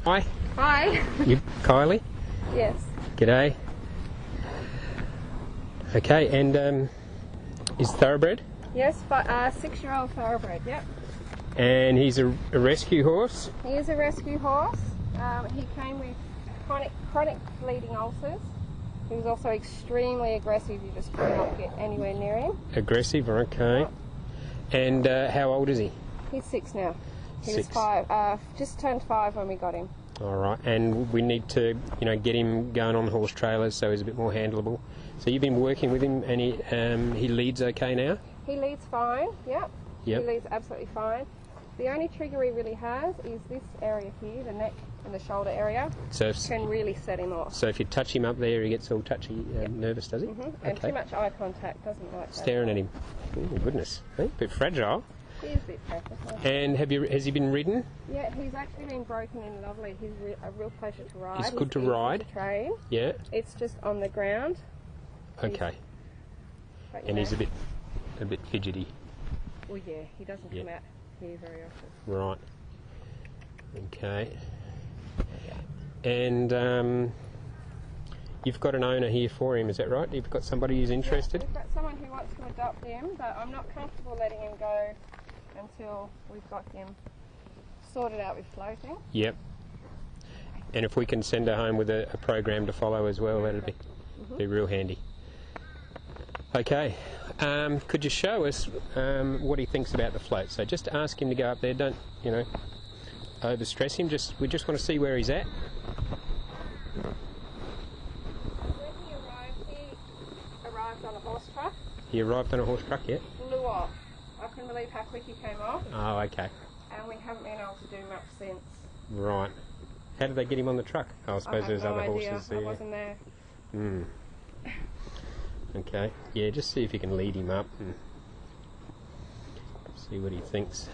Hi. Hi. You Kylie? Yes. G'day. Okay, and is thoroughbred? Yes, but 6-year-old thoroughbred, yep. And he's a rescue horse? He is a rescue horse. He came with chronic bleeding ulcers. He was also extremely aggressive. You just could not get anywhere near him. Aggressive, okay. And how old is he? He's 6 now. He was 6. 5. Just turned 5 when we got him. All right, and we need to, get him going on horse trailers so he's a bit more handleable. So you've been working with him, and he leads okay now? He leads fine, yep. Yep. He leads absolutely fine. The only trigger he really has is this area here, the neck and the shoulder area. So can really set him off. So if you touch him up there, he gets all touchy, nervous, does he? And too much eye contact, doesn't like that. Staring at him. Oh goodness, a bit fragile. He is a bit fragile. And has he been ridden? Yeah, he's actually been broken in lovely. He's a real pleasure to ride. He's good to easy ride. To train. Yeah. It's just on the ground. Okay. And he's a bit fidgety. Well, yeah, he doesn't come out here very often. Right. Okay. And you've got an owner here for him, is that right? You've got somebody who's interested? Yeah, we've got someone who wants to adopt him, but I'm not comfortable letting him go until we've got him sorted out with floating. Yep. And if we can send her home with a program to follow as well, that'd be real handy. Okay. Could you show us what he thinks about the float? So just ask him to go up there. Don't, overstress him. We just want to see where he's at. When he arrived on a horse truck. He arrived on a horse truck, yeah? Flew off. I couldn't believe how quick he came off. Oh, okay. And we haven't been able to do much since. Right. How did they get him on the truck? Oh, I suppose there's other horses there. I wasn't there. Okay. Yeah, just see if you can lead him up and see what he thinks.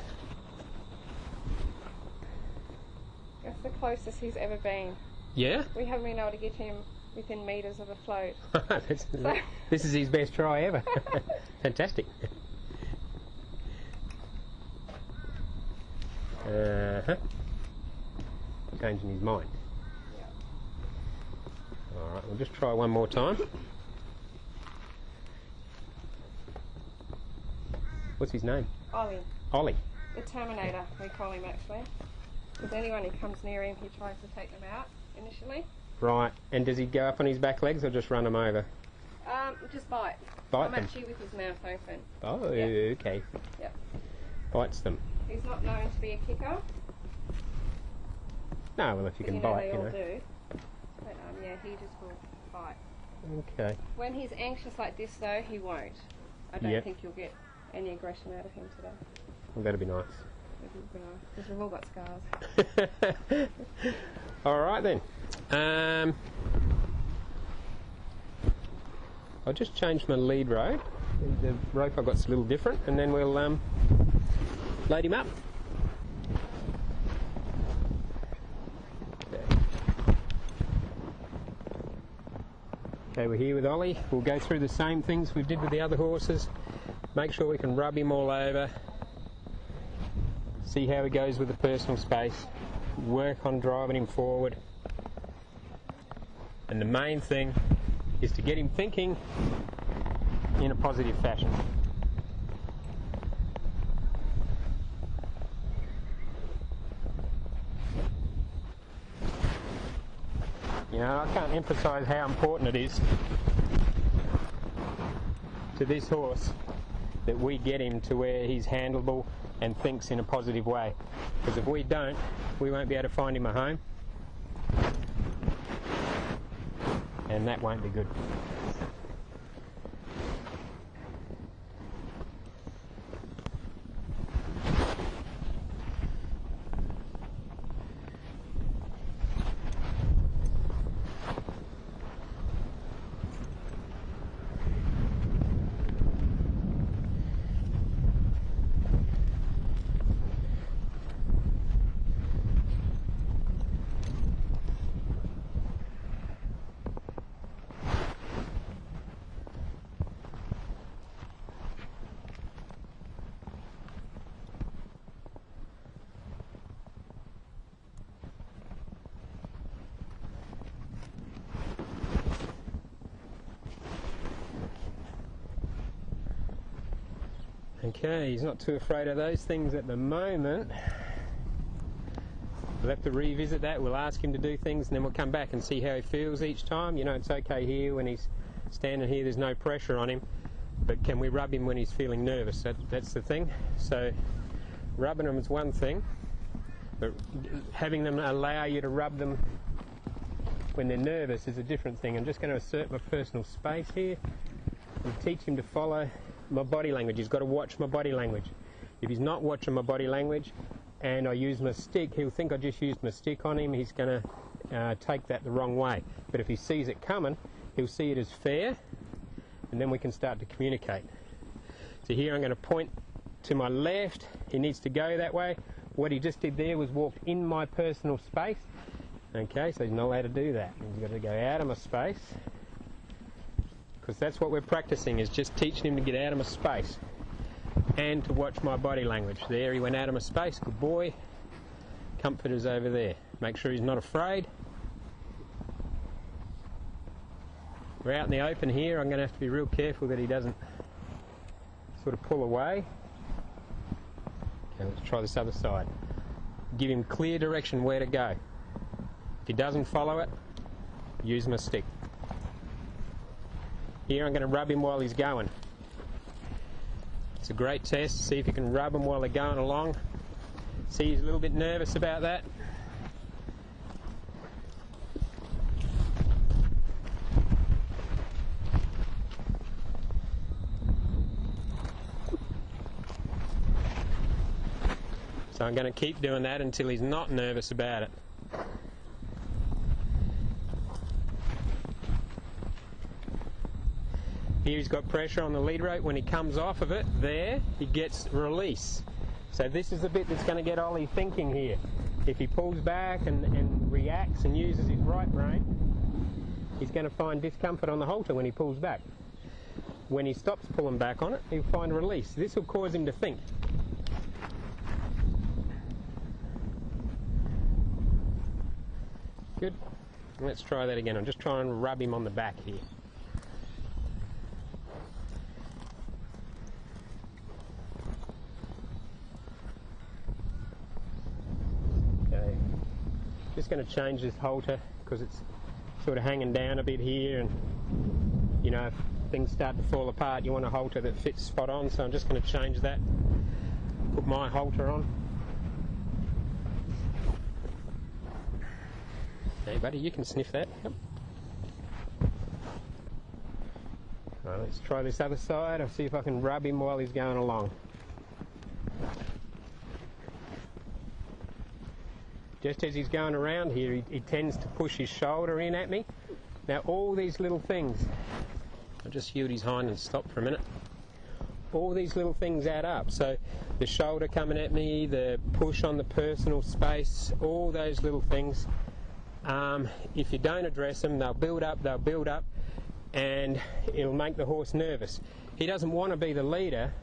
That's the closest he's ever been. Yeah? We haven't been able to get him within metres of a float. This is his best try ever. Fantastic. Changing his mind. Yeah. Alright, we'll just try one more time. What's his name? Ollie. Ollie. The Terminator, we call him actually. Because anyone who comes near him, he tries to take them out initially. Right, and does he go up on his back legs or just run them over? Just bite. Bite I'm them? actually with his mouth open. Oh, okay. Yep. Bites them. He's not known to be a kicker. No, well if you can bite, they all do. But yeah, he just will bite. Okay. When he's anxious like this though, he won't. I don't think you'll get any aggression out of him today. Well, that'd be nice. Because we've all got scars. Alright then. I'll just change my lead rope. The rope I've got's a little different, and then we'll load him up. Okay, we're here with Ollie. We'll go through the same things we did with the other horses. Make sure we can rub him all over. See how he goes with the personal space. Work on driving him forward. And the main thing is to get him thinking in a positive fashion. I can't emphasise how important it is to this horse that we get him to where he's handleable and thinks in a positive way. Because if we don't, we won't be able to find him a home. And that won't be good. Okay, he's not too afraid of those things at the moment. We'll have to revisit that. We'll ask him to do things and then we'll come back and see how he feels each time. You know, it's okay here when he's standing here, there's no pressure on him. But can we rub him when he's feeling nervous? That's the thing. So rubbing them is one thing, but having them allow you to rub them when they're nervous is a different thing. I'm just going to assert my personal space here and teach him to follow my body language. He's got to watch my body language. If he's not watching my body language and I use my stick, he'll think I just used my stick on him. He's going to take that the wrong way. But if he sees it coming, he'll see it as fair, and then we can start to communicate. So here I'm going to point to my left. He needs to go that way. What he just did there was walked in my personal space. Okay, so he's not allowed to do that. He's got to go out of my space, because that's what we're practicing, is just teaching him to get out of my space and to watch my body language. There, he went out of my space. Good boy. Comforter's over there. Make sure he's not afraid. We're out in the open here. I'm going to have to be real careful that he doesn't sort of pull away. Okay, let's try this other side. Give him clear direction where to go. If he doesn't follow it, use my stick. Here I'm going to rub him while he's going. It's a great test. See if you can rub him while they're going along. See, he's a little bit nervous about that. So I'm going to keep doing that until he's not nervous about it. Here he's got pressure on the lead rope. When he comes off of it, there, he gets release. So this is the bit that's going to get Ollie thinking here. If he pulls back and reacts and uses his right brain, he's going to find discomfort on the halter when he pulls back. When he stops pulling back on it, he'll find release. This will cause him to think. Good. Let's try that again. I'm just trying to rub him on the back here. Okay. Just going to change this halter because it's sort of hanging down a bit here, and you know, if things start to fall apart, you want a halter that fits spot on. So I'm just going to change that. Put my halter on. Hey buddy, you can sniff that. Yep. Right, let's try this other side. I'll see if I can rub him while he's going along. Just as he's going around here, he tends to push his shoulder in at me. Now all these little things, I'll just yield his hind and stop for a minute. All these little things add up. So the shoulder coming at me, the push on the personal space, all those little things. If you don't address them, they'll build up, and it'll make the horse nervous. He doesn't want to be the leader,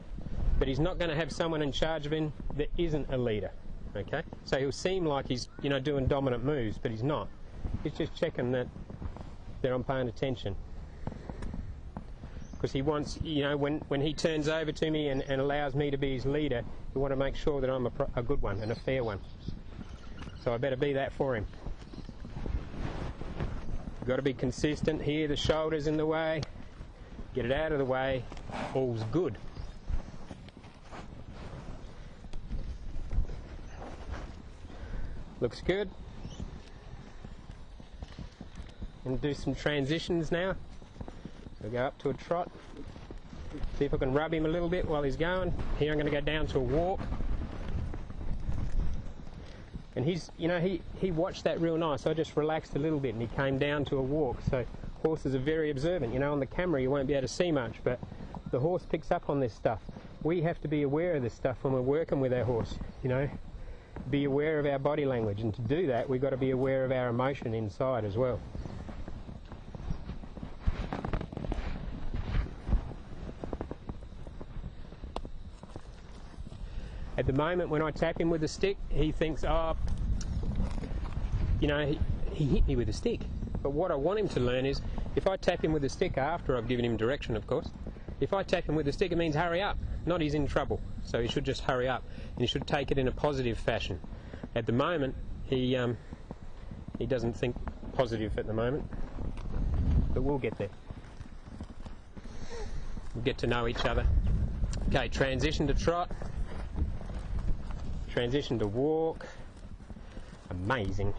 but he's not going to have someone in charge of him that isn't a leader. Okay? So he'll seem like he's, you know, doing dominant moves, but he's not. He's just checking that I'm paying attention. Because he wants, you know, when he turns over to me and allows me to be his leader, he want to make sure that I'm a good one and a fair one. So I better be that for him. Got to be consistent here. The shoulder's in the way. Get it out of the way. All's good. Looks good. And do some transitions now. So go up to a trot. See if I can rub him a little bit while he's going. Here I'm going to go down to a walk. And he's, you know, he watched that real nice. I just relaxed a little bit and he came down to a walk. So horses are very observant. You know, on the camera you won't be able to see much, but the horse picks up on this stuff. We have to be aware of this stuff when we're working with our horse, you know. Be aware of our body language, and to do that we've got to be aware of our emotion inside as well. At the moment when I tap him with a stick, he thinks, oh, you know, he hit me with a stick. But what I want him to learn is, if I tap him with a stick after I've given him direction, of course, if I tap him with a stick, it means hurry up. not he's in trouble, so he should just hurry up, and he should take it in a positive fashion. At the moment, he doesn't think positive at the moment, but we'll get there. We'll get to know each other. Okay, transition to trot, transition to walk, amazing.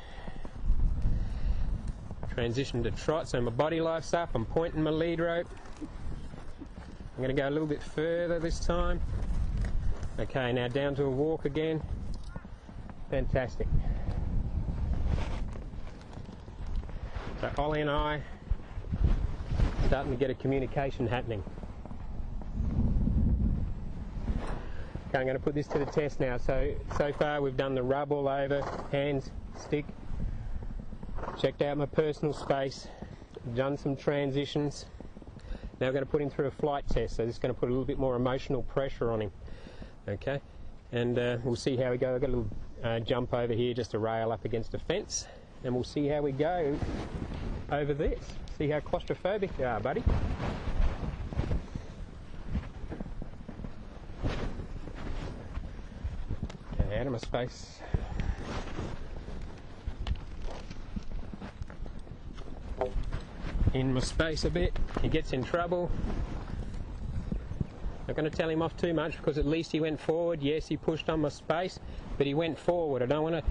Transition to trot, so my body life's up, I'm pointing my lead rope. I'm going to go a little bit further this time. Okay, now down to a walk again. Fantastic. So Ollie and I starting to get a communication happening. Okay, I'm going to put this to the test now. So far we've done the rub all over, hands, stick, checked out my personal space, done some transitions. Now we're going to put him through a flight test, so this is going to put a little bit more emotional pressure on him. Okay, and we'll see how we go. I've got a little jump over here, just a rail up against a fence, and we'll see how we go over this. See how claustrophobic you are, buddy. Okay, out of my space. In my space a bit. He gets in trouble. Not going to tell him off too much because at least he went forward. Yes, he pushed on my space, but he went forward. I don't want to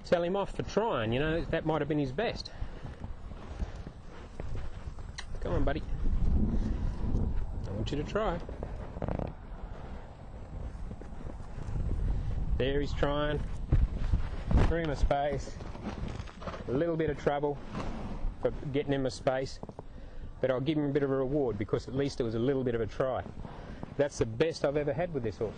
tell him off for trying, you know, that might have been his best. Come on, buddy. I want you to try. There he's trying. Through my space. A little bit of trouble for getting in my space, but I'll give him a bit of a reward because at least it was a little bit of a try. That's the best I've ever had with this horse.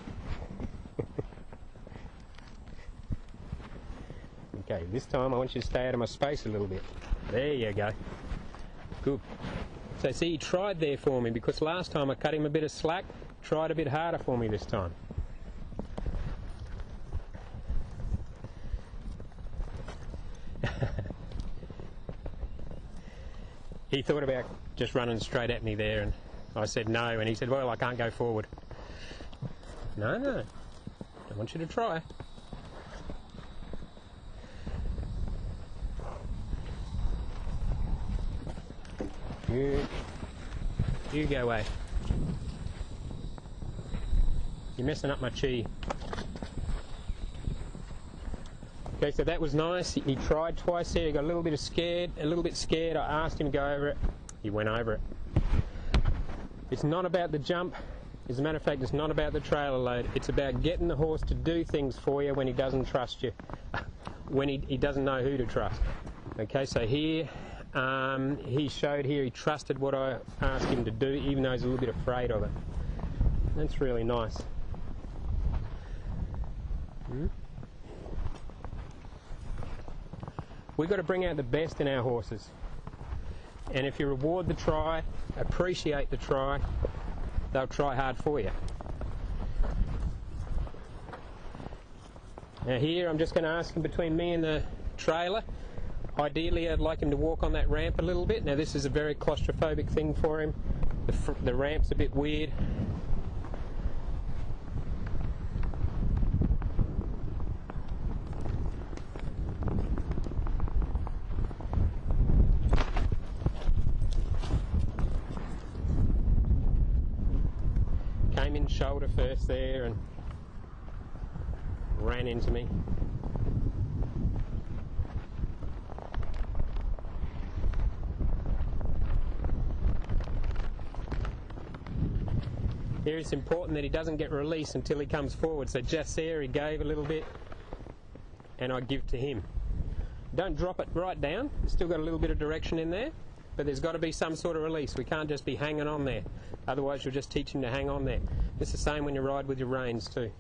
Okay, this time I want you to stay out of my space a little bit. There you go. Good. So see, he tried there for me because last time I cut him a bit of slack, tried a bit harder for me this time. He thought about just running straight at me there, and I said no, and he said, well, I can't go forward. No, I want you to try. Good. You go away. You're messing up my chi. Okay, so that was nice. He tried twice there. He got a little bit scared. I asked him to go over it. He went over it. It's not about the jump. As a matter of fact, it's not about the trailer load. It's about getting the horse to do things for you when he doesn't trust you, when he doesn't know who to trust. Okay, so here he showed here he trusted what I asked him to do, even though he's a little bit afraid of it. That's really nice. We've got to bring out the best in our horses. And if you reward the try, appreciate the try, they'll try hard for you. Now here I'm just going to ask him between me and the trailer. Ideally I'd like him to walk on that ramp a little bit. Now this is a very claustrophobic thing for him. The ramp's a bit weird. Came in shoulder first there and ran into me. Here it's important that he doesn't get released until he comes forward. So just there he gave a little bit and I give to him. Don't drop it right down. It's still got a little bit of direction in there, but there's got to be some sort of release. We can't just be hanging on there. Otherwise you'll just teach him to hang on there. It's the same when you ride with your reins too.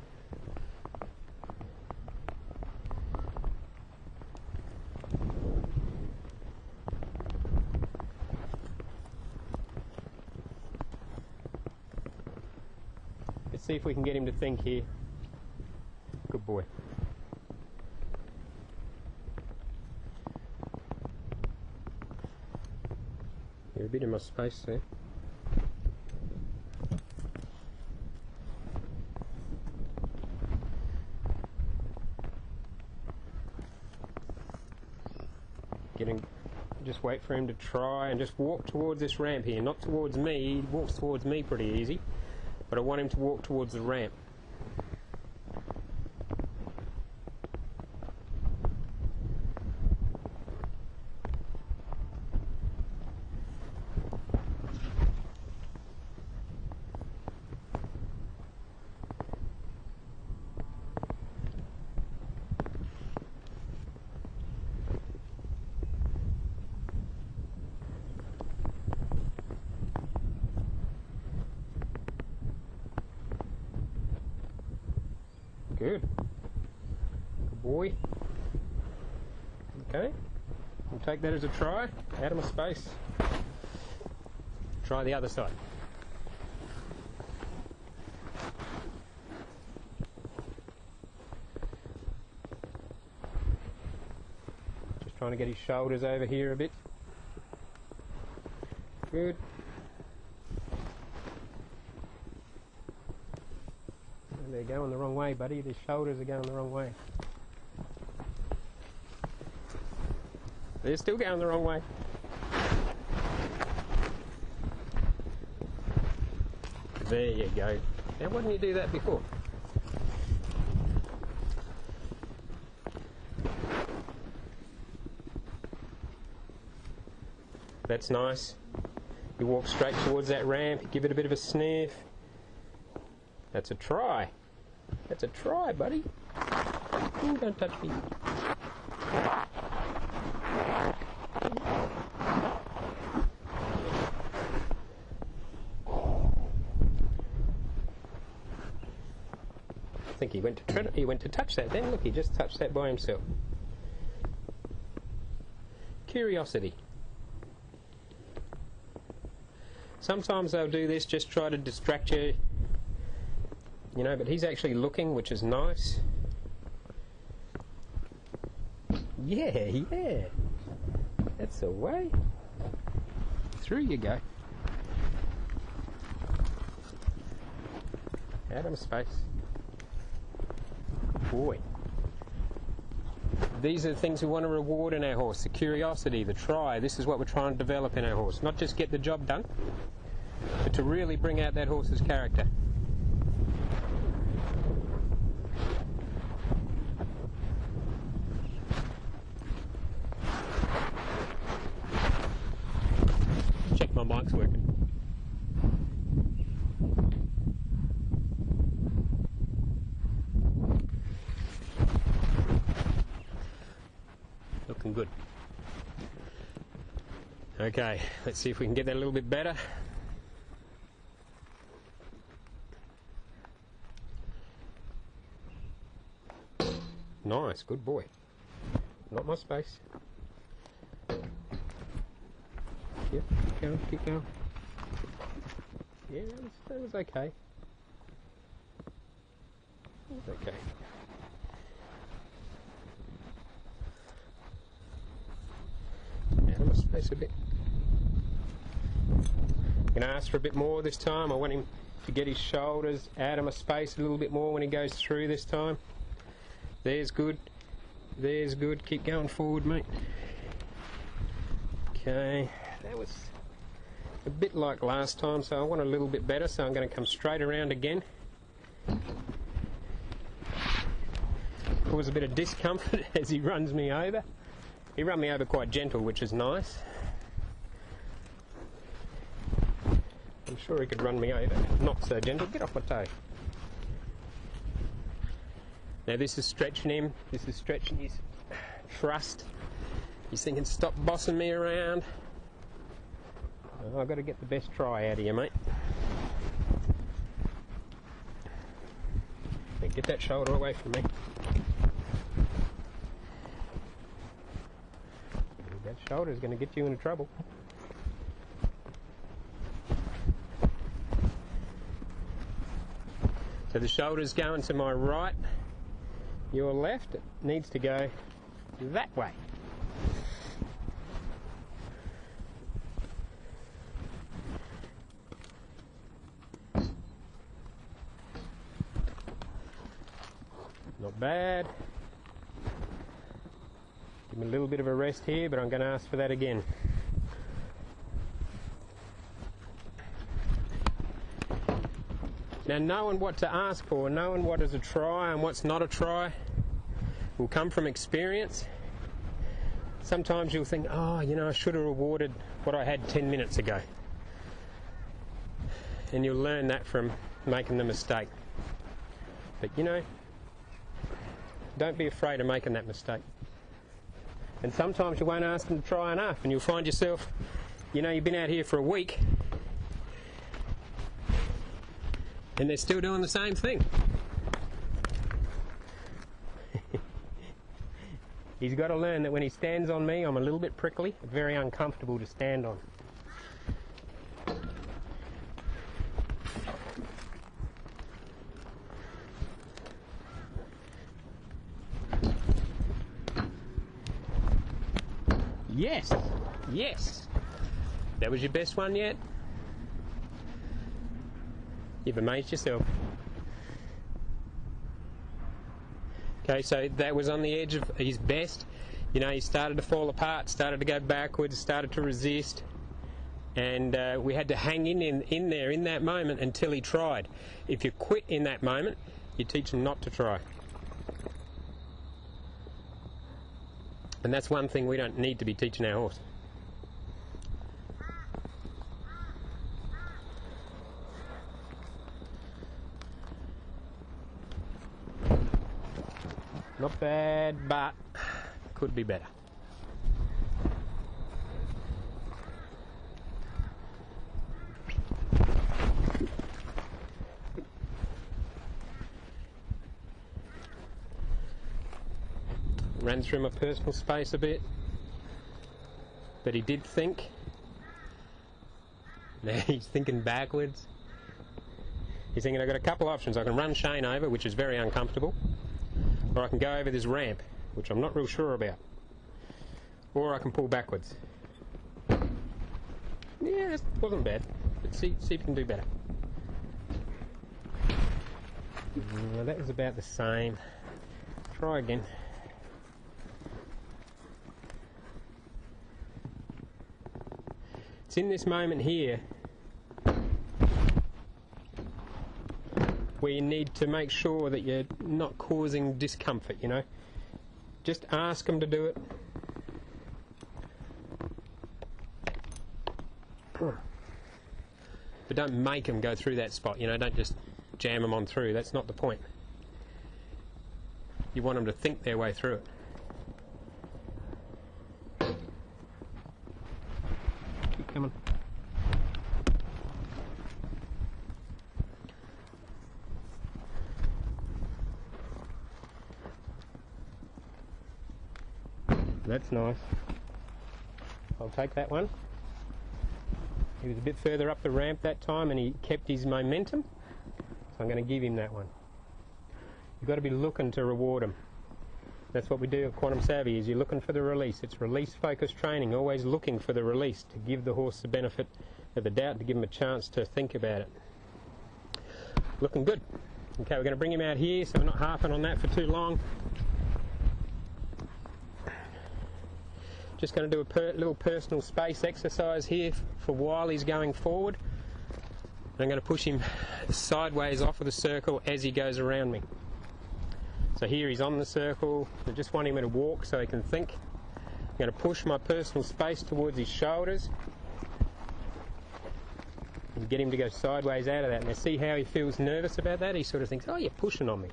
Let's see if we can get him to think here. Good boy. You're a bit in my space there. Just wait for him to try and just walk towards this ramp here, not towards me. He walks towards me pretty easy, but I want him to walk towards the ramp. Good. Good boy. Okay. We'll take that as a try. Out of my space. Try the other side. Just trying to get his shoulders over here a bit. Good. They're going the wrong way, buddy. The shoulders are going the wrong way. They're still going the wrong way. There you go. Now, why didn't you do that before? That's nice. You walk straight towards that ramp, give it a bit of a sniff. That's a try. That's a try, buddy. Ooh, don't touch me. I think he went to touch that then. Look, he just touched that by himself. Curiosity. Sometimes they'll do this, just try to distract you. You know, but he's actually looking, which is nice. Yeah. That's the way. Through you go. Out of space. Boy. These are the things we want to reward in our horse. The curiosity, the try. This is what we're trying to develop in our horse. Not just get the job done, but to really bring out that horse's character. My mic's working. Looking good. Okay, let's see if we can get that a little bit better. Nice, good boy. Not my space. Yep, keep going. Yeah, that was okay. It was okay. Out of my space a bit. I'm going to ask for a bit more this time. I want him to get his shoulders out of my space a little bit more when he goes through this time. There's good. There's good. Keep going forward, mate. Okay. That was a bit like last time, so I want a little bit better, so I'm going to come straight around again. Cause a bit of discomfort as he runs me over. He ran me over quite gentle, which is nice. I'm sure he could run me over not so gentle. Get off my toe. Now this is stretching him. This is stretching his trust. He's thinking, stop bossing me around. I've got to get the best try out of you, mate. Get that shoulder away from me. That shoulder is going to get you into trouble. So the shoulder's going to my right. Your left, it needs to go that way. Not bad. Give him a little bit of a rest here, but I'm going to ask for that again. Now, knowing what to ask for, knowing what is a try and what's not a try, will come from experience. Sometimes you'll think, oh, you know, I should have rewarded what I had 10 minutes ago. And you'll learn that from making the mistake. But, you know, don't be afraid of making that mistake. And sometimes you won't ask them to try enough, and you'll find yourself, you know, you've been out here for a week, and they're still doing the same thing. He's got to learn that when he stands on me, I'm a little bit prickly, very uncomfortable to stand on. Yes, yes. That was your best one yet? You've amazed yourself. Okay, so that was on the edge of his best. You know, he started to fall apart, started to go backwards, started to resist. And we had to hang in there in that moment until he tried. If you quit in that moment, you teach him not to try. And that's one thing we don't need to be teaching our horse. Not bad, but could be better. Ran through my personal space a bit, but he did think. Now he's thinking backwards. He's thinking, I've got a couple of options. I can run Shane over, which is very uncomfortable, or I can go over this ramp, which I'm not real sure about, or I can pull backwards. Yeah, it wasn't bad, but see if you can do better. That was about the same. Try again. It's in this moment here where you need to make sure that you're not causing discomfort, you know. Just ask them to do it. But don't make them go through that spot, you know, don't just jam them on through. That's not the point. You want them to think their way through it. Keep coming. That's nice. I'll take that one. He was a bit further up the ramp that time and he kept his momentum, so I'm going to give him that one. You've got to be looking to reward him. That's what we do at Quantum Savvy, is you're looking for the release. It's release-focused training, always looking for the release, to give the horse the benefit of the doubt, to give him a chance to think about it. Looking good. Okay, we're going to bring him out here, so we're not harping on that for too long. Just going to do a little personal space exercise here for while he's going forward. I'm going to push him sideways off of the circle as he goes around me. So here he's on the circle. I just want him to walk so he can think. I'm going to push my personal space towards his shoulders and get him to go sideways out of that. Now see how he feels nervous about that? He sort of thinks, oh, you're pushing on me.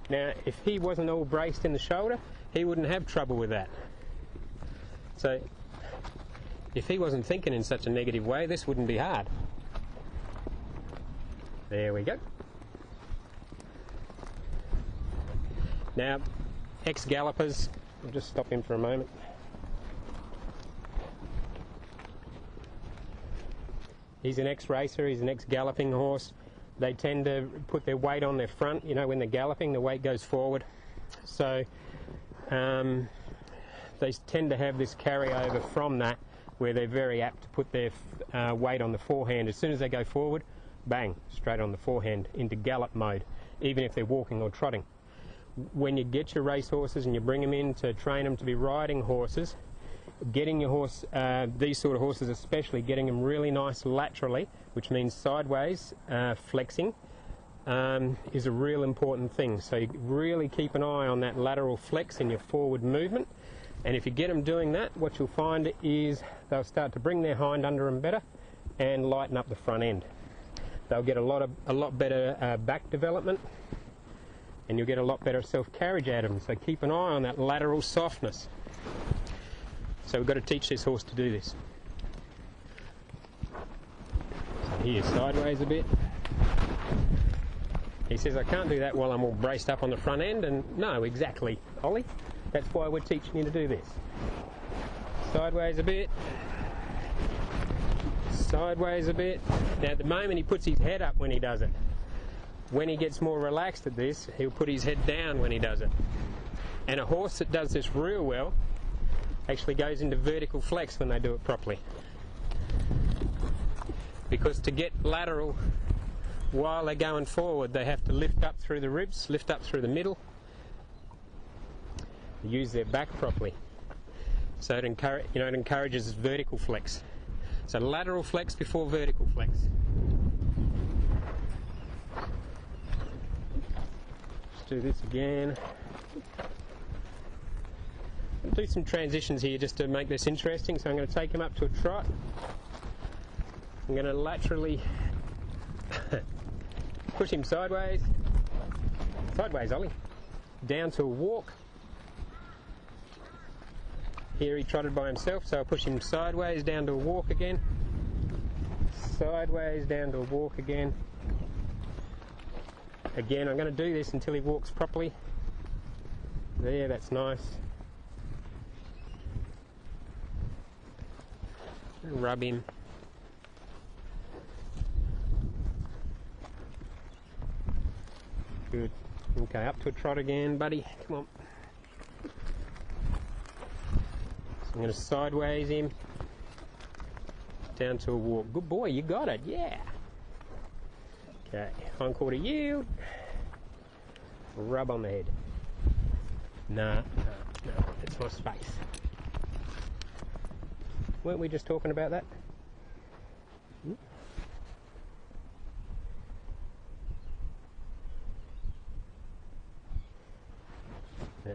Now if he wasn't all braced in the shoulder, he wouldn't have trouble with that. So if he wasn't thinking in such a negative way, this wouldn't be hard. There we go. Now, ex-gallopers, I'll just stop him for a moment. He's an ex-racer, he's an ex-galloping horse. They tend to put their weight on their front, you know, when they're galloping, the weight goes forward. So they tend to have this carryover from that, where they're very apt to put their weight on the forehand. As soon as they go forward, bang, straight on the forehand into gallop mode, even if they're walking or trotting. when you get your race horses and you bring them in to train them to be riding horses, getting your horse, these sort of horses especially, getting them really nice laterally, which means sideways flexing, is a real important thing. So you really keep an eye on that lateral flex in your forward movement, and if you get them doing that, what you'll find is they'll start to bring their hind under them better and lighten up the front end. They'll get a lot better back development, and you'll get a lot better self-carriage out of them. So keep an eye on that lateral softness. So we've got to teach this horse to do this. So here, sideways a bit. He says, I can't do that while I'm all braced up on the front end, and no, exactly, Ollie. That's why we're teaching you to do this. Sideways a bit. Sideways a bit. Now at the moment he puts his head up when he does it. When he gets more relaxed at this, he'll put his head down when he does it. And a horse that does this real well actually goes into vertical flex when they do it properly. Because to get lateral while they're going forward, they have to lift up through the ribs, lift up through the middle, use their back properly. So it encourages vertical flex. So lateral flex before vertical flex. Let's do this again. I'll do some transitions here just to make this interesting. So I'm going to take him up to a trot. I'm going to laterally push him sideways. Sideways, Ollie. Down to a walk. Here he trotted by himself, so I'll push him sideways down to a walk again. Sideways down to a walk again. Again, I'm going to do this until he walks properly. There, that's nice. Rub him. Good. Okay, up to a trot again, buddy. Come on. I'm going to sideways him down to a walk. Good boy, you got it, yeah. Okay, hindquarter yield. Rub on the head. No, it's my space. Weren't we just talking about that?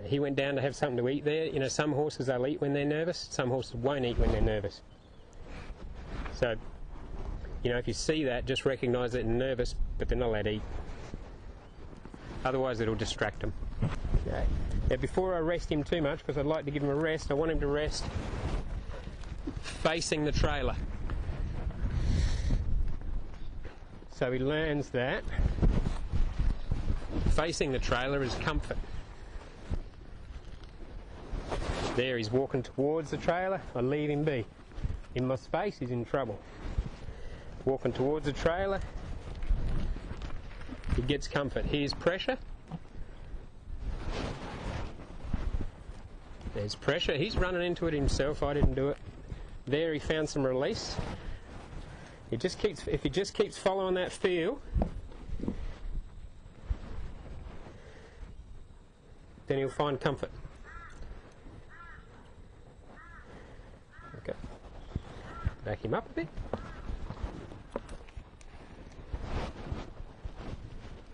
He went down to have something to eat there. You know, some horses they'll eat when they're nervous, some horses won't eat when they're nervous. So, you know, if you see that, just recognise that they're nervous, but they're not allowed to eat. Otherwise it'll distract them. Okay. Now before I rest him too much, because I'd like to give him a rest, I want him to rest facing the trailer. So he learns that facing the trailer is comfort. There, he's walking towards the trailer. I leave him be. In my space, he's in trouble. Walking towards the trailer, he gets comfort. Here's pressure. There's pressure. He's running into it himself. I didn't do it. There, he found some release. He just keeps. If he just keeps following that feel, then he'll find comfort. Okay. Back him up a bit.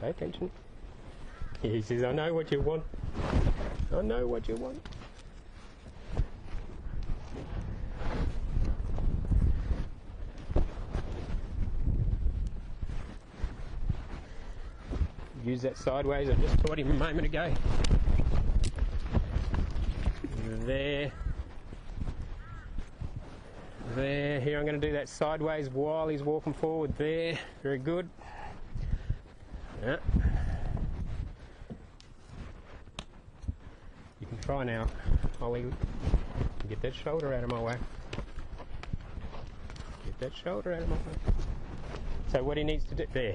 Pay attention. He says, I know what you want. I know what you want. Use that sideways. I just taught him a moment ago. There. There. Here I'm going to do that sideways while he's walking forward. There. Very good. Yeah. You can try now, Ollie. Get that shoulder out of my way. Get that shoulder out of my way. So what he needs to do, there.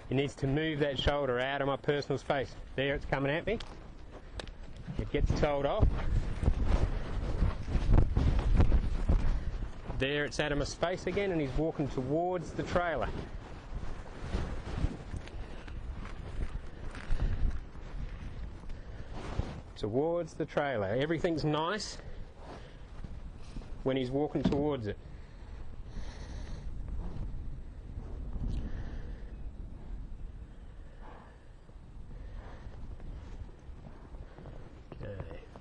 He needs to move that shoulder out of my personal space. There, it's coming at me. It gets told off. There, it's out of my space again, and he's walking towards the trailer. towards the trailer. Everything's nice when he's walking towards it. Okay,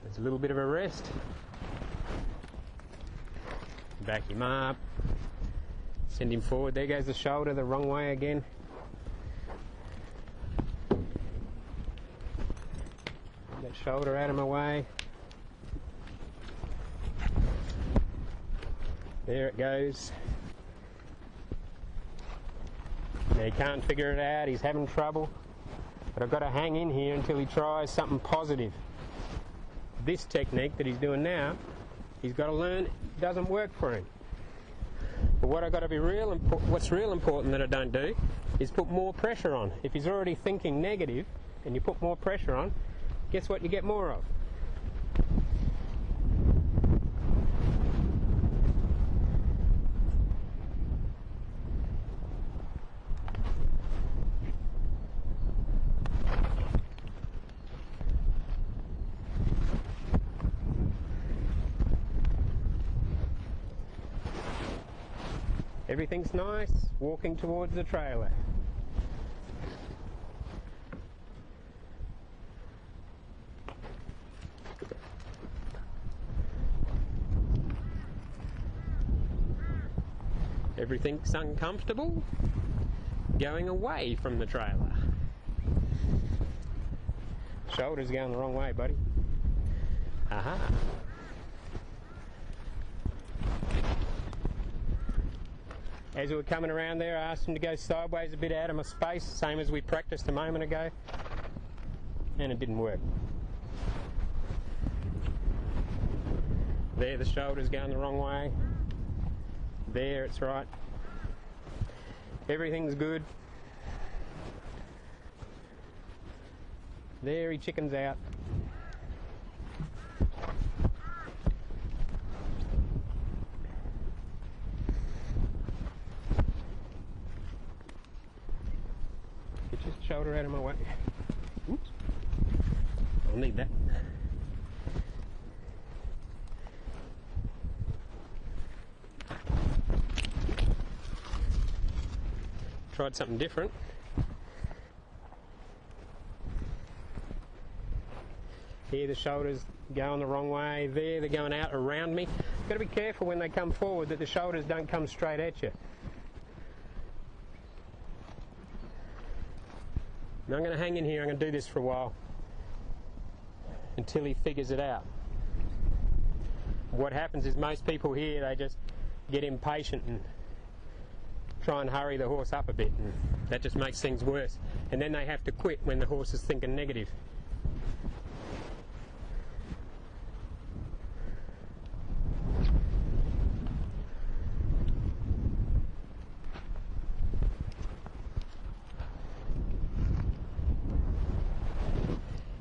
there's a little bit of a rest. Back him up. Send him forward. There goes the shoulder the wrong way again. That shoulder out of my way. There it goes. Now he can't figure it out. He's having trouble. But I've got to hang in here until he tries something positive. This technique that he's doing now, he's got to learn it doesn't work for him. But what I've got to be what's real important that I don't do is put more pressure on. If he's already thinking negative and you put more pressure on, guess what you get more of? Everything's nice, walking towards the trailer. Everything's uncomfortable, going away from the trailer. Shoulder's going the wrong way, buddy. Aha. As we were coming around there, I asked him to go sideways a bit out of my space, same as we practiced a moment ago, and it didn't work. There, the shoulder's going the wrong way. There, it's right. Everything's good. There, he chickens out. Get your shoulder out of my way. Oops. I'll need that. Tried something different. Here the shoulders going the wrong way. There they're going out around me. Got to be careful when they come forward that the shoulders don't come straight at you. Now I'm going to hang in here. I'm going to do this for a while until he figures it out. What happens is most people here, they just get impatient and try and hurry the horse up a bit, and that just makes things worse. And then they have to quit when the horse is thinking negative.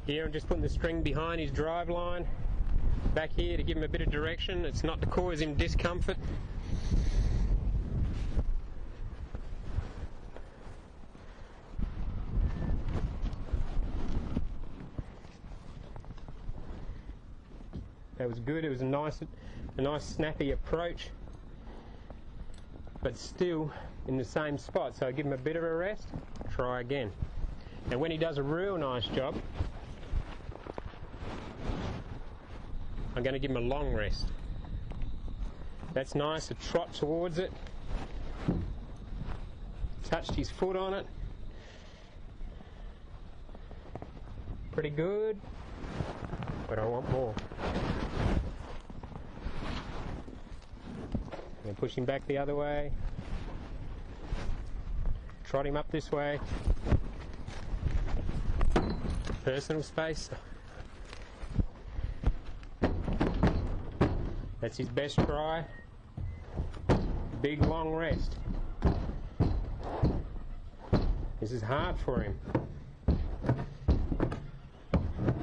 Here I'm just putting the string behind his drive line, back here to give him a bit of direction. It's not to cause him discomfort. That was good. It was a nice snappy approach, but still in the same spot. So I give him a bit of a rest, try again. And when he does a real nice job, I'm going to give him a long rest. That's nice, a trot towards it. Touched his foot on it. Pretty good, but I want more. And push him back the other way. Trot him up this way. Personal space. That's his best try. Big long rest. This is hard for him.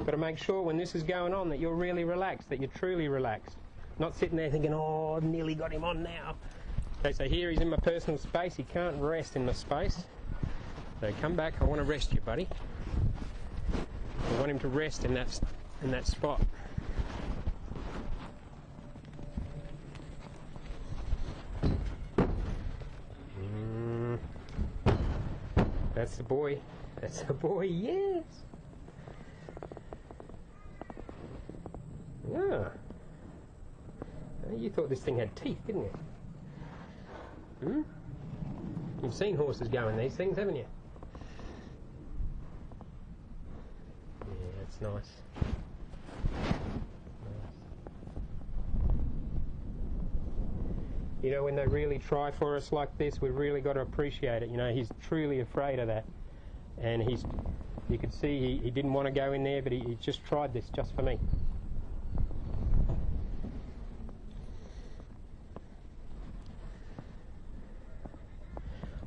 Got to make sure when this is going on that you're really relaxed, that you're truly relaxed. Not sitting there thinking, oh, I've nearly got him on now. Okay, so here he's in my personal space. He can't rest in my space. So come back, I want to rest you, buddy. I want him to rest in that in that spot. That's the boy. That's the boy, yes! Yeah. You thought this thing had teeth, didn't you? Hmm? You've seen horses go in these things, haven't you? Yeah, that's nice. You know, when they really try for us like this, we've really got to appreciate it. You know, he's truly afraid of that. And you could see he didn't want to go in there, but he just tried this just for me.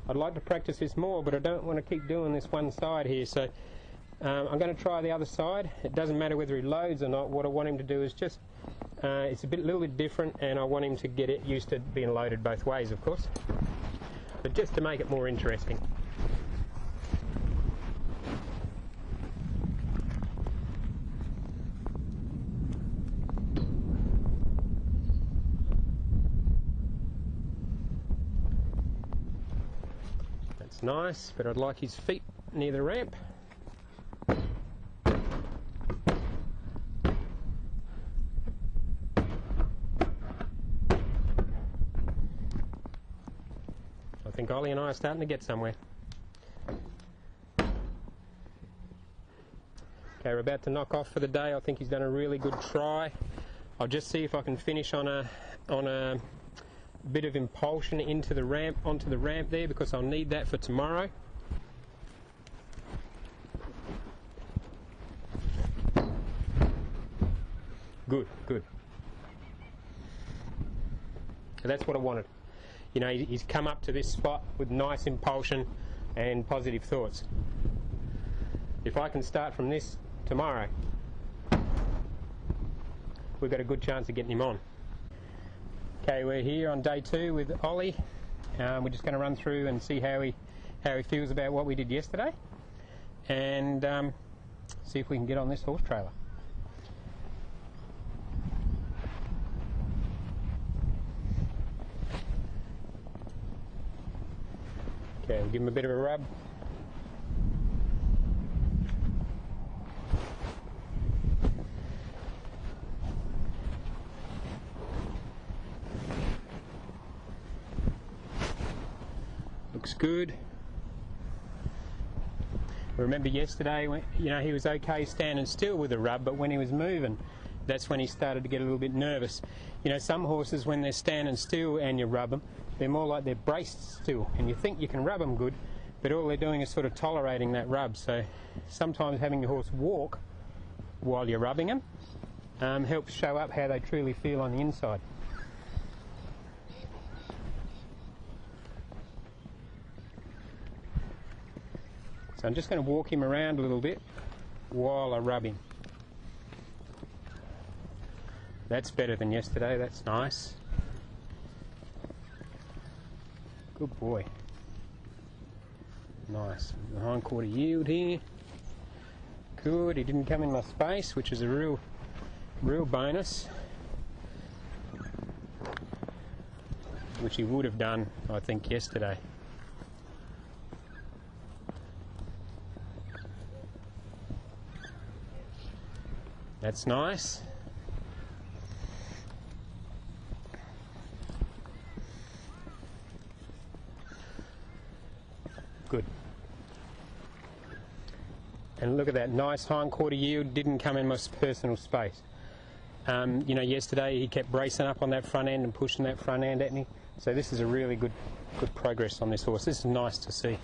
I'd like to practice this more, but I don't want to keep doing this one side here, so I'm going to try the other side. It doesn't matter whether he loads or not. What I want him to do is just, it's a little bit different, and I want him to get it used to being loaded both ways, of course, but just to make it more interesting. Nice, but I'd like his feet near the ramp. I think Ollie and I are starting to get somewhere. Okay, we're about to knock off for the day. I think he's done a really good try. I'll just see if I can finish on a bit of impulsion into the ramp, onto the ramp there, because I'll need that for tomorrow. Good, good. So that's what I wanted. You know, he's come up to this spot with nice impulsion and positive thoughts. If I can start from this tomorrow, we've got a good chance of getting him on. Okay, we're here on day 2 with Ollie. We're just going to run through and see how he feels about what we did yesterday, and see if we can get on this horse trailer. Okay, we'll give him a bit of a rub. Looks good. Remember yesterday, when, you know, he was okay standing still with a rub, but when he was moving, that's when he started to get a little bit nervous. You know, some horses, when they're standing still and you rub them, they're more like they're braced still, and you think you can rub them good, but all they're doing is sort of tolerating that rub. So sometimes having your horse walk while you're rubbing them helps show up how they truly feel on the inside. So I'm just going to walk him around a little bit while I rub him. That's better than yesterday, that's nice. Good boy. Nice. The hindquarter yield here. Good, he didn't come in my space, which is a real bonus. Which he would have done, I think, yesterday. That's nice. Good. And look at that, nice hindquarter yield, didn't come in my personal space. You know, yesterday he kept bracing up on that front end and pushing that front end at me. So this is a really good progress on this horse. This is nice to see.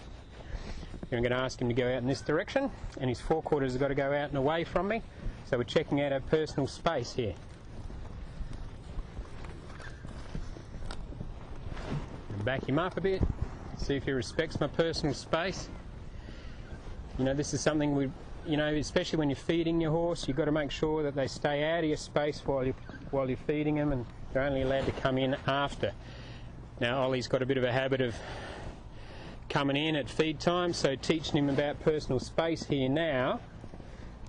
I'm going to ask him to go out in this direction, and his forequarters have got to go out and away from me. So we're checking out our personal space here. Back him up a bit, see if he respects my personal space. You know, this is something you know, especially when you're feeding your horse, you've got to make sure that they stay out of your space while you're feeding them, and they're only allowed to come in after. Now, Ollie's got a bit of a habit of coming in at feed time, so teaching him about personal space here now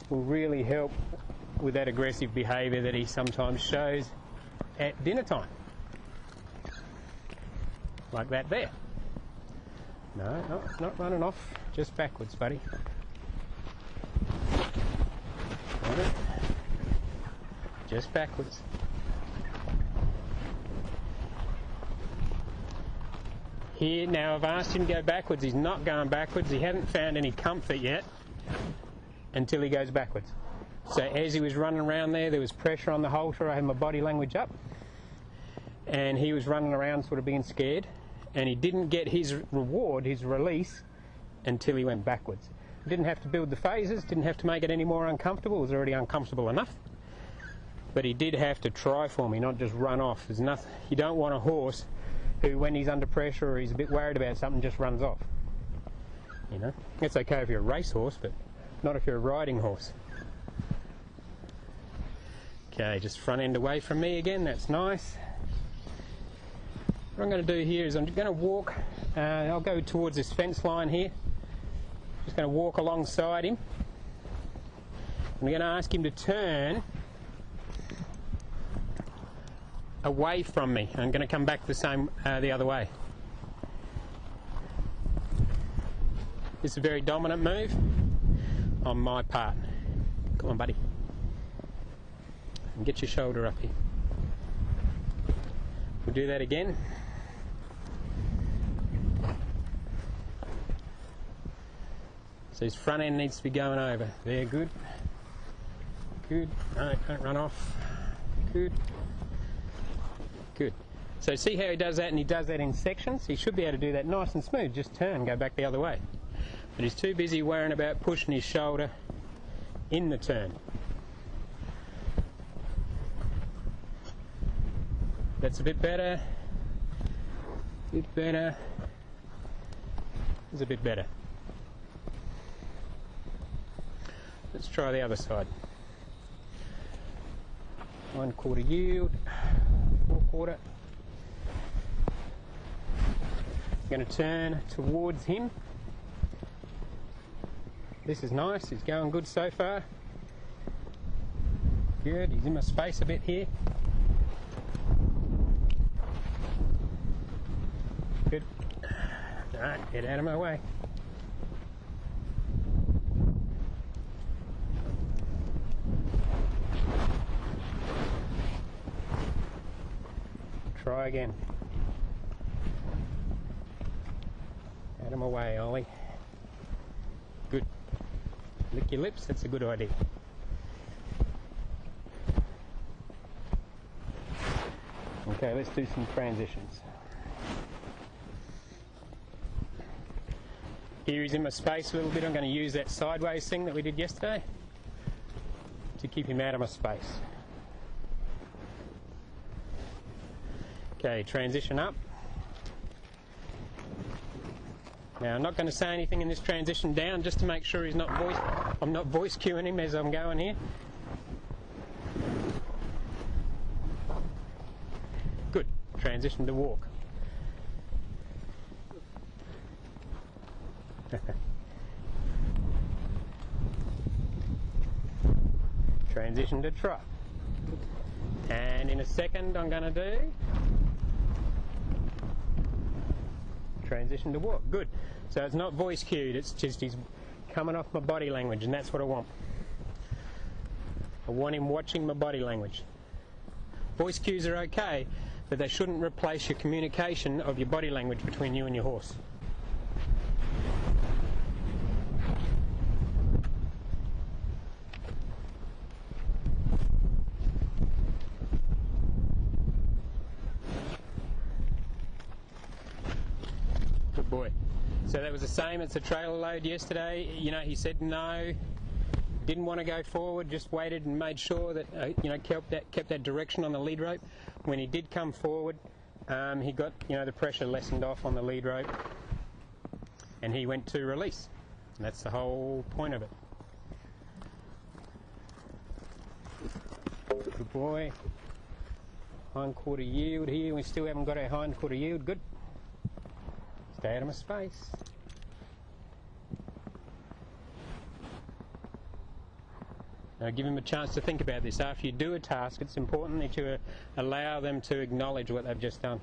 will really help with that aggressive behaviour that he sometimes shows at dinner time. Like that there. No, not running off, just backwards, buddy. Got it. Just backwards. Here, now I've asked him to go backwards. He's not going backwards. He hadn't found any comfort yet until he goes backwards. So as he was running around there was pressure on the halter. I had my body language up. And he was running around sort of being scared. And he didn't get his reward, his release, until he went backwards. Didn't have to build the phases, didn't have to make it any more uncomfortable. It was already uncomfortable enough. But he did have to try for me, not just run off. There's nothing. You don't want a horse who, when he's under pressure or he's a bit worried about something, just runs off. You know, it's okay if you're a racehorse, but not if you're a riding horse. Okay, just front end away from me again. That's nice. What I'm going to do here is I'm going to walk. I'll go towards this fence line here. Just going to walk alongside him. I'm going to ask him to turn away from me. I'm going to come back the other way. This is a very dominant move on my part. Come on, buddy. And get your shoulder up here. We'll do that again. So his front end needs to be going over. There, good. Good. No, don't run off. Good. Good. So see how he does that, and he does that in sections? He should be able to do that nice and smooth. Just turn, go back the other way. But he's too busy worrying about pushing his shoulder in the turn. That's a bit better. Bit better. It's a bit better. Let's try the other side. 1/4 yield, 4/4. I'm going to turn towards him. This is nice, he's going good so far. Good, he's in my space a bit here. Good. Alright, get out of my way. Try again. Out of my way, Ollie. Good. Lick your lips, that's a good idea. Okay, let's do some transitions. Here he's in my space a little bit. I'm going to use that sideways thing that we did yesterday to keep him out of my space. Okay, transition up. Now I'm not going to say anything in this transition down just to make sure I'm not voice cueing him as I'm going here. Good. Transition to walk. Transition to trot. And in a second I'm going to do transition to walk. Good. So it's not voice cued, it's just he's coming off my body language, and that's what I want. I want him watching my body language. Voice cues are okay, but they shouldn't replace your communication of your body language between you and your horse. Good boy. So that was the same as the trailer load yesterday. You know, he said no, didn't want to go forward, just waited and made sure that kept that direction on the lead rope. When he did come forward, he got the pressure lessened off on the lead rope, and he went to release. And that's the whole point of it. Good boy. Hind-quarter yield here. We still haven't got our hind-quarter yield. Good. Stay out of my space. Give him a chance to think about this. After you do a task, it's important that you allow them to acknowledge what they've just done.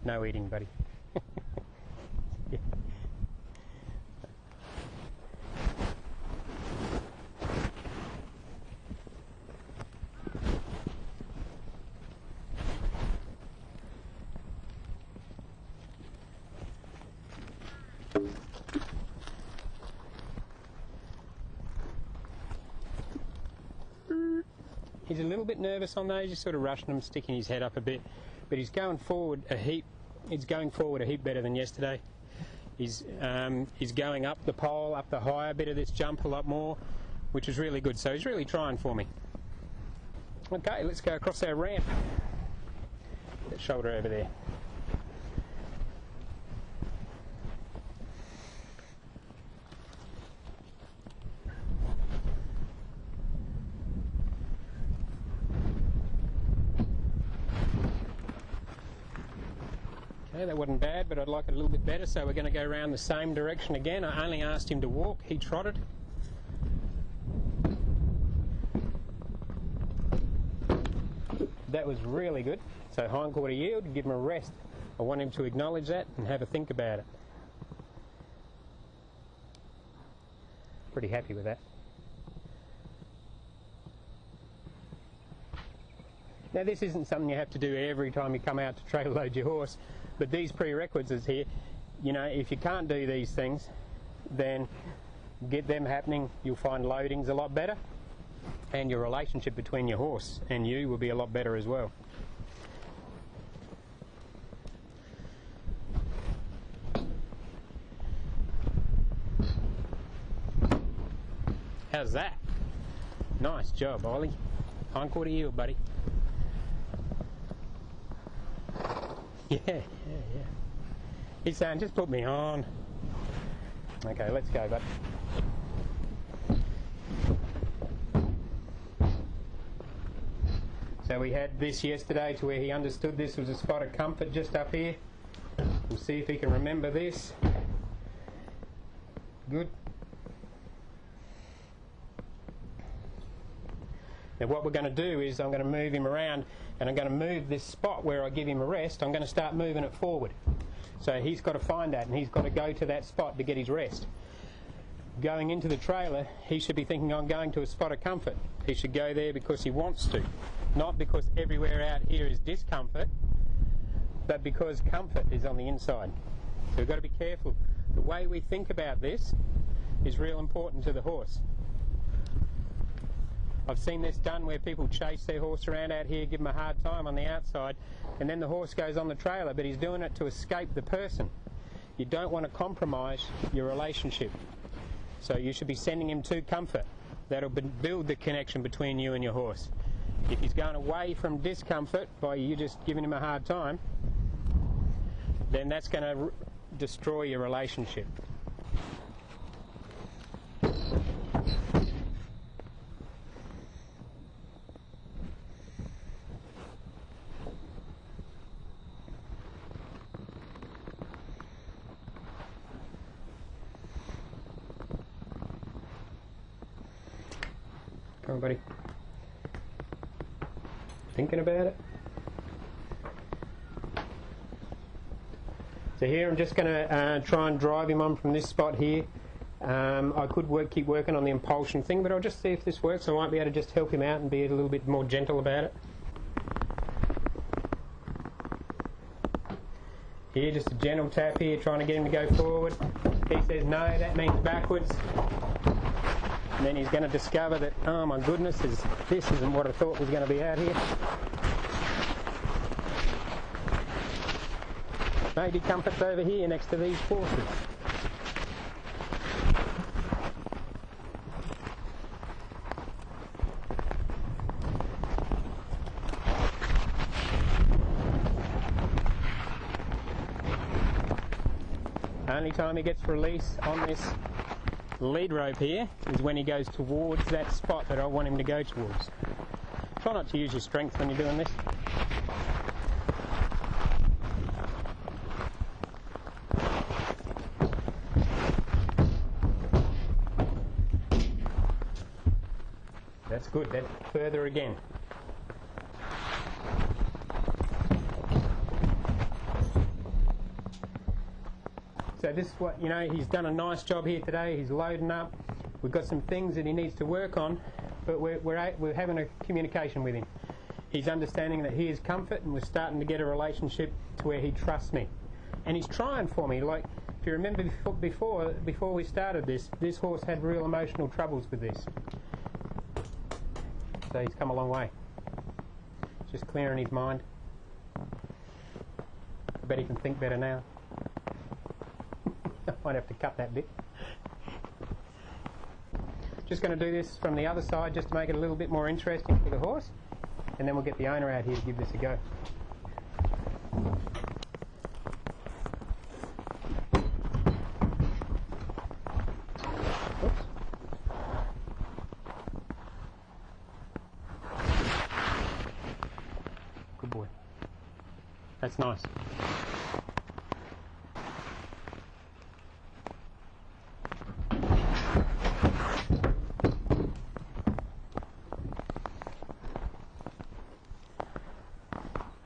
No eating, buddy. Yeah. He's a little bit nervous on those, just sort of rushing him, sticking his head up a bit, but he's going forward a heap. He's going forward a heap better than yesterday. He's going up the pole, up the higher bit of this jump a lot more, which is really good. So he's really trying for me. Okay, let's go across our ramp. That shoulder over there. Okay, that wasn't bad, but I'd like it a little bit better, so we're going to go around the same direction again. I only asked him to walk, he trotted. That was really good. So hindquarter yield, give him a rest. I want him to acknowledge that and have a think about it. Pretty happy with that. Now this isn't something you have to do every time you come out to trail load your horse, but these prerequisites here, you know, if you can't do these things, then get them happening, you'll find loadings a lot better, and your relationship between your horse and you will be a lot better as well. How's that? Nice job, Ollie. Hindquarter yield, buddy. Yeah. He's saying, just put me on. Okay, let's go, bud. So we had this yesterday to where he understood this was a spot of comfort just up here. We'll see if he can remember this. Good. Now what we're going to do is I'm going to move him around, and I'm going to move this spot where I give him a rest, I'm going to start moving it forward. So he's got to find that, and he's got to go to that spot to get his rest. Going into the trailer, he should be thinking, I'm going to a spot of comfort. He should go there because he wants to, not because everywhere out here is discomfort, but because comfort is on the inside. So we've got to be careful. The way we think about this is real important to the horse. I've seen this done where people chase their horse around out here, give him a hard time on the outside, and then the horse goes on the trailer, but he's doing it to escape the person. You don't want to compromise your relationship. So you should be sending him to comfort. That'll build the connection between you and your horse. If he's going away from discomfort by you just giving him a hard time, then that's going to destroy your relationship. Come on, buddy. Thinking about it? So here I'm just going to try and drive him on from this spot here. I could keep working on the impulsion thing, but I'll just see if this works. I might be able to just help him out and be a little bit more gentle about it. Here, just a gentle tap here, trying to get him to go forward. He says no, that means backwards. And then he's going to discover that, oh my goodness, this isn't what I thought was going to be out here. Maybe comfort's over here next to these horses. Only time he gets release on this lead rope here is when he goes towards that spot that I want him to go towards. Try not to use your strength when you're doing this. That's good. That's further again. So this is what, you know, he's done a nice job here today. He's loading up. We've got some things that he needs to work on, but we're having a communication with him. He's understanding that he is comfort, and we're starting to get a relationship to where he trusts me. And he's trying for me. Like, if you remember before we started this horse had real emotional troubles with this. So he's come a long way. Just clearing his mind. I bet he can think better now. I might have to cut that bit. Just going to do this from the other side just to make it a little bit more interesting for the horse, and then we'll get the owner out here to give this a go. Oops. Good boy. That's nice.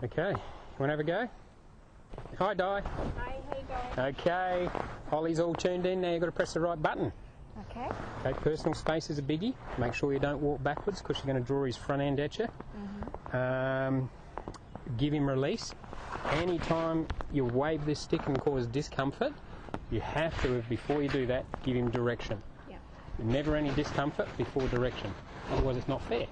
Okay, you want to have a go? Hi, Di. Hi, how you going? Okay, Ollie's all tuned in. Now you've got to press the right button. Okay. Okay, personal space is a biggie. Make sure you don't walk backwards because you're going to draw his front end at you. Give him release. Anytime you wave this stick and cause discomfort, you have to, before you do that, give him direction. Yeah. Never any discomfort before direction. Otherwise it's not fair.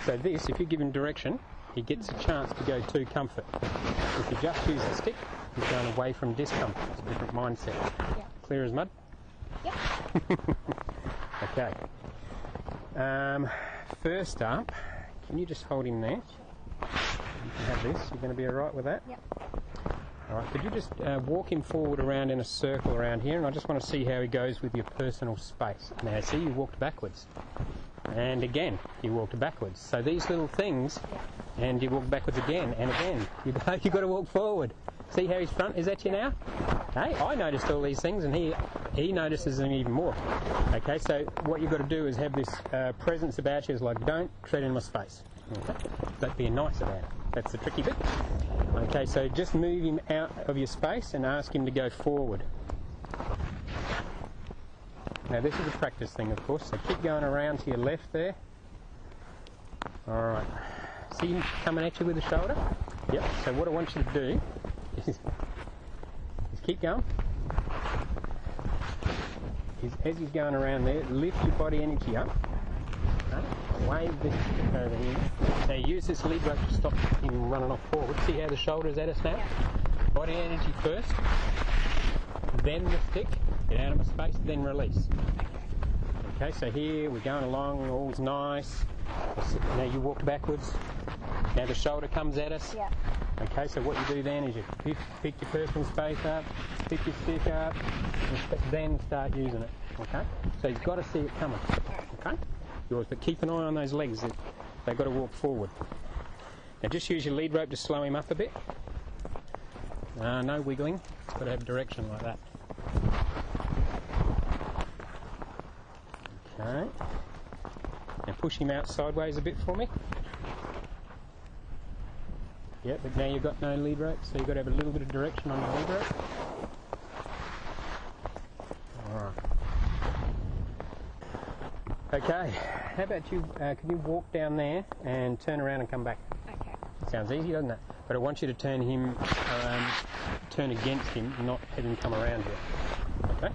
So this, if you give him direction, he gets a chance to go to comfort. If you just use the stick, he's going away from discomfort. It's a different mindset. Yeah. Clear as mud? Yeah. Okay. First up, can you just hold him there? You can have this. You're going to be all right with that? Yep. All right. Could you just walk him forward around in a circle around here, and I just want to see how he goes with your personal space. Now, see, you walked backwards. And again, you walked backwards. So these little things, and you walk backwards again and again. You've got to walk forward. See how his front is at you now? Hey, I noticed all these things, and he notices them even more. Okay, so what you've got to do is have this presence about you, is like, don't tread in my space. Okay? But be nice about it. That's the tricky bit. Okay, so just move him out of your space and ask him to go forward. Now this is a practice thing, of course, so keep going around to your left there. Alright. See him coming at you with the shoulder? Yep, so what I want you to do is keep going. As he's going around there, lift your body energy up. Wave this stick over here. Now use this lead rope to stop him running off forward. See how the shoulder's at us now? Body energy first, then the stick. Get out of my space, then release. Okay, so here we're going along, all's nice. Now you walk backwards. Now the shoulder comes at us. Yeah. Okay, so what you do then is you pick your personal space up, pick your stick up, and then start using it. Okay? So you've got to see it coming. Okay? Yours, but keep an eye on those legs. They've got to walk forward. Now just use your lead rope to slow him up a bit. No wiggling. Got to have direction like that. Okay. Now push him out sideways a bit for me. Yeah, but now you've got no lead rope, so you've got to have a little bit of direction on the lead rope. Alright. Okay, how about you, can you walk down there and turn around and come back? Okay. Sounds easy, doesn't it? But I want you to turn him, turn against him, not have him come around here. Okay?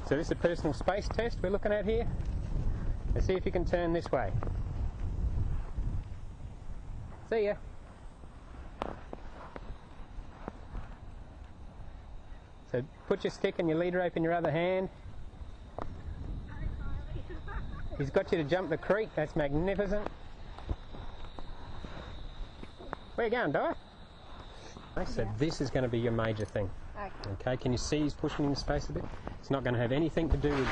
So this is a personal space test we're looking at here. Let's see if you can turn this way. See ya. So put your stick and your lead rope in your other hand. He's got you to jump the creek. That's magnificent. Where you going, Di? So this is going to be your major thing. Okay, can you see he's pushing in space a bit? It's not going to have anything to do with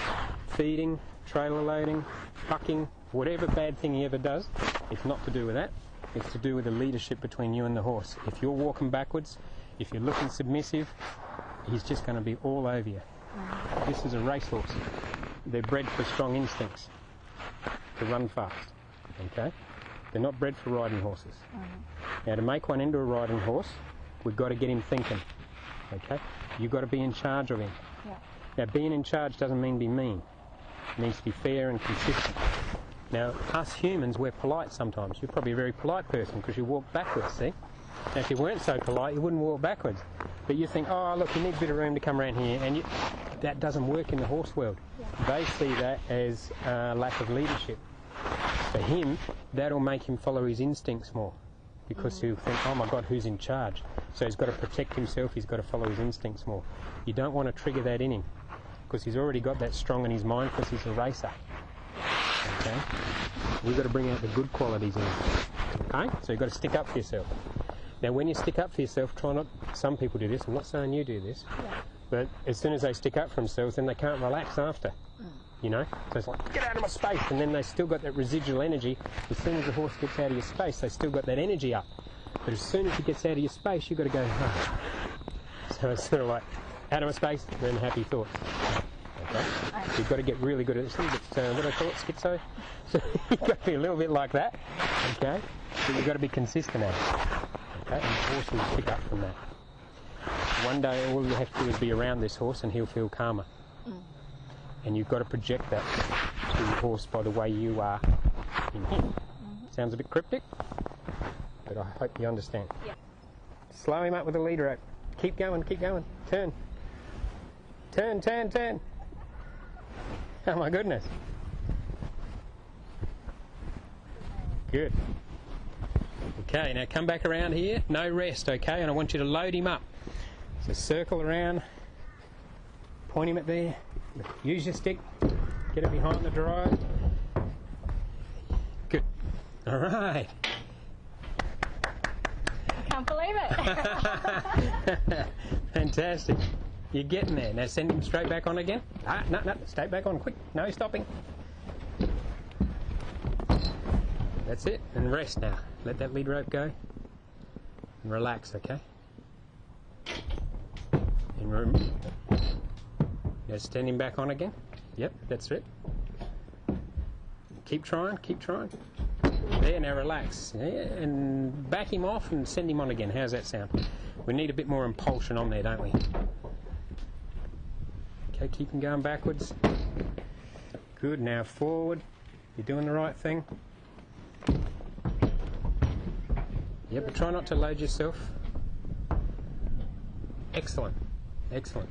feeding, trailer loading, bucking, whatever bad thing he ever does. It's not to do with that. It's to do with the leadership between you and the horse. If you're walking backwards, if you're looking submissive, he's just going to be all over you. This is a racehorse. They're bred for strong instincts, to run fast. Okay? They're not bred for riding horses. Now, to make one into a riding horse, we've got to get him thinking. Okay? You've got to be in charge of him. Yeah. Now, being in charge doesn't mean be mean. It means to be fair and consistent. Now, us humans, we're polite sometimes. You're probably a very polite person because you walk backwards, see? Now, if you weren't so polite, you wouldn't walk backwards. But you think, oh, look, you need a bit of room to come around here. And that doesn't work in the horse world. Yeah. They see that as lack of leadership. For him, that'll make him follow his instincts more. Because he'll think, oh my God, who's in charge? So he's got to protect himself, he's got to follow his instincts more. You don't want to trigger that in him, because he's already got that strong in his mind because he's a racer. Okay? We've got to bring out the good qualities in him. Okay? So you've got to stick up for yourself. Now when you stick up for yourself, try not, some people do this, I'm not saying you do this, but as soon as they stick up for themselves, then they can't relax after. You know, so it's like, get out of my space, and then they still got that residual energy. As soon as the horse gets out of your space, they still got that energy up. But as soon as he gets out of your space, you've got to go, oh. So it's sort of like, out of my space, then happy thoughts. Okay? So you've got to get really good at this. What do I call it, schizo? So you've got to be a little bit like that, okay? But you've got to be consistent at it. Okay? And the horse will pick up from that. One day, all you have to do is be around this horse and he'll feel calmer. And you've got to project that to your horse by the way you are in him. Sounds a bit cryptic, but I hope you understand. Yeah. Slow him up with the lead rope. Keep going, keep going. Turn. Turn, turn, turn. Oh my goodness. Good. Okay, now come back around here. No rest, okay? And I want you to load him up. So circle around. Point him at there. Use your stick, get it behind the drive. Good. All right. I can't believe it. Fantastic. You're getting there. Now send him straight back on again. No, stay back on quick. No stopping. That's it. And rest now. Let that lead rope go. And relax, okay? And now stand him back on again. Yep, that's it. Keep trying, keep trying. There, now relax. Yeah, and back him off and send him on again. How's that sound? We need a bit more impulsion on there, don't we? Okay, keep him going backwards. Good, now forward. You're doing the right thing. Yep, but try not to load yourself. Excellent, excellent.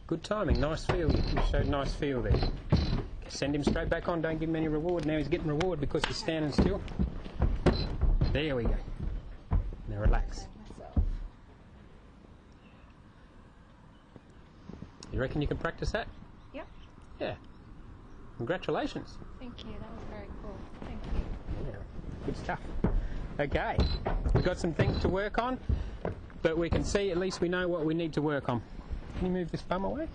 Good timing, nice feel. You showed nice feel there. Send him straight back on, don't give him any reward. Now he's getting reward because he's standing still. There we go. Now relax. You reckon you can practice that? Yep. Yeah. Congratulations. Thank you, that was very cool. Thank you. Yeah, good stuff. Okay, we've got some things to work on, but we can see, at least we know what we need to work on. Can you move this bum away?